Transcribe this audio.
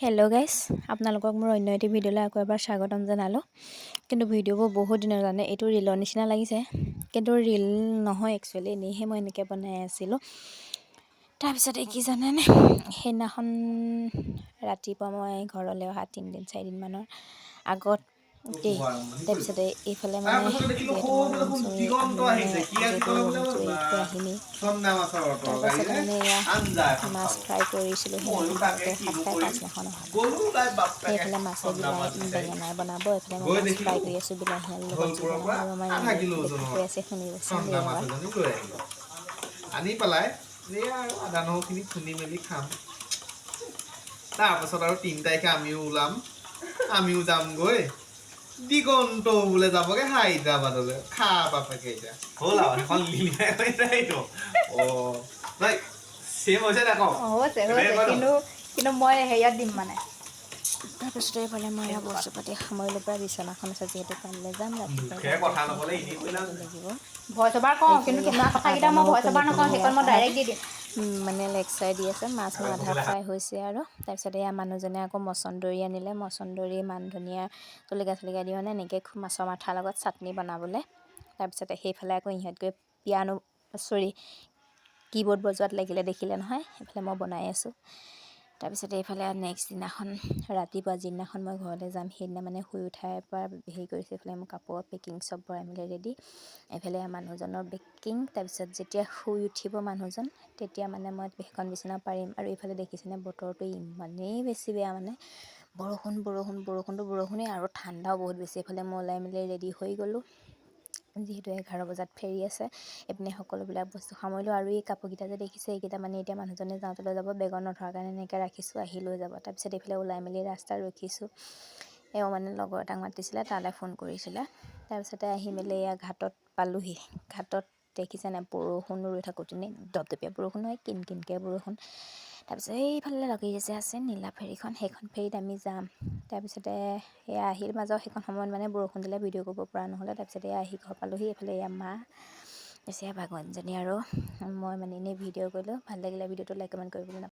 Hello' গাইছ, আপোনালোকক মোৰ অন্য এটি ভিডিঅ'লৈ আকৌ এবাৰ স্বাগতম জনালোঁ। কিন্তু ভিডিঅ'বোৰ বহুত দিনৰ কাৰণে এইটো ৰীলৰ নিচিনা লাগিছে, কিন্তু ৰীল নহয় একচুৱেলি, এনেইহে মই এনেকৈ বনাই আছিলোঁ। তাৰপিছত কি জানেনে, সেইদিনাখন ৰাতিপুৱা মই ঘৰলৈ অহা 3-4দিনমানৰ আগত দেই, তাৰপিছতে এইফালে মানে যিহেতু মই ৰুম চুম আমি মানে যিহেতু ৰুমটো এৰি থৈ আহিমেই, তাৰপাছতে মানে এয়া মাছ ফ্ৰাই কৰিছিলোঁ সেইদিনাখন বাটতে ভাত খাই পাছদিনাখন অহালৈ। সেইফালে মাছে বেঙেনাই বনাব, এইফালে মই মাছ ফ্ৰাই কৰি আছোঁ বিলাহী আলুৰ লগত জোল বনাম, আৰু আমাৰ দেখি কৈ আছে শুনিবচোন দেই এবাৰ। আনি পেলাই আদা নহৰুখিনি খুন্দি মেলি খাম। তাৰপাছত আৰু 3 তাৰিখে আমিও যামগৈ দিগন্ত বোলে যাবগে হায়দৰাবাদলৈ। খা বাপেকে এতিয়া হ'ল আৰু এখন লিলিমাই হৈ যায়তো। নাই চেম হৈছে নাই কওঁ হৈছে কিন্তু মই হেৰিয়াত দিম মানে তাৰপিছতে এইফালে মই বস্তু পাতি সামৰিলোঁ, পৰা বিচনাখন আছে যিহেতু কাইলৈ যাম, ৰাতিপুৱাই মুখেৰে কথা ভালকৈ নকলে সাৰি এনেই কৈ লাভ পেলাব নাই। লাগিব। ভইচ অভাৰ কওঁ, এইফালে কিন্তু কিনা আদা কথাকেইটা মই নহৰু ভইচ খুন্দি অভাৰ পিনি নকওঁ, সেইকণ মই কথা ডাইৰেক্ট দি দিম। মানে লেকচাৰ দি আছে। মাছ মই আধা ফ্ৰাই হৈছে, আৰু তাৰপিছতে এয়া মানুহজনে আকৌ মচন্দৰী আনিলে, মচন্দৰী মান ধনিয়া জলকীয়া দি মানে এনেকৈ মাছৰ মাথাৰ লগত চাটনি বনাবলৈ। তাৰপিছতে সেইফালে আকৌ ইহঁত গৈ কীবৰ্ড বজোৱাত লাগিলে, দেখিলে নহয়। সেইফালে মই বনাই আছোঁ। তাৰপিছতে এইফালে নেক্সট দিনাখন ৰাতিপুৱা যিদিনাখন মই ঘৰলৈ যাম, সেইদিনা মানে শুই উঠাৰ পৰা হেৰি কৰিছোঁ। এইফালে মোৰ কাপোৰৰ পেকিং চব ভৰাই মেলি ৰেডি, এইফালে মানুহজনৰ বেকিং। তাৰপিছত যেতিয়া শুই উঠিব মানুহজন, তেতিয়া মানে মই সেইখন বিচনা পাৰিম। আৰু এইফালে দেখিছেনে বতৰটো ইমানেই বেছি বেয়া, মানে বৰষুণেই, আৰু ঠাণ্ডাও বহুত বেছি। এইফালে মই ওলাই মেলি ৰেডি হৈ গ'লোঁ, যিহেতু 11 বজাত ফেৰি আছে। এইপিনে সকলোবিলাক বস্তু সামৰিলোঁ, আৰু এই কাপোৰকেইটা যে দেখিছে, এইকেইটা মানে এতিয়া মানুহজনে যাওঁতে লৈ যাব, বেগত নথকাৰ কাৰণে এনেকৈ ৰাখিছোঁ, আহি লৈ যাব। তাৰপিছত এইফালে ওলাই মেলি ৰাস্তাত ৰখিছোঁ। এওঁ মানে লগৰ এটাক মাতিছিলে, তালৈ ফোন কৰিছিলে। তাৰপিছতে আহি মেলি এয়া ঘাটত পালোঁহি। ঘাটত দেখিছেনে বৰষুণ ৰৈ থাকোঁতেনে, দপদপীয়া বৰষুণ নহয়, কিনকিনকৈ বৰষুণ। তাৰপিছত এইফালে লাগি আছে নীলা ফেৰীখন, সেইখন ফেৰীত আমি যাম। তাৰপিছতে এয়া আহিল মাজৰ সেইখন সময়ত মানে বৰষুণ দিলে ভিডিঅ' কৰিব পৰা নহ'লে। তাৰপিছতে এয়া আহি ঘৰ পালোঁহি। এইফালে এয়া মা আছে, ভাগৱতজনী আৰু মই মানে এনেই ভিডিঅ' কৰিলোঁ। ভাল লাগিলে ভিডিঅ'টো লাইক কমেণ্ট কৰিবলৈ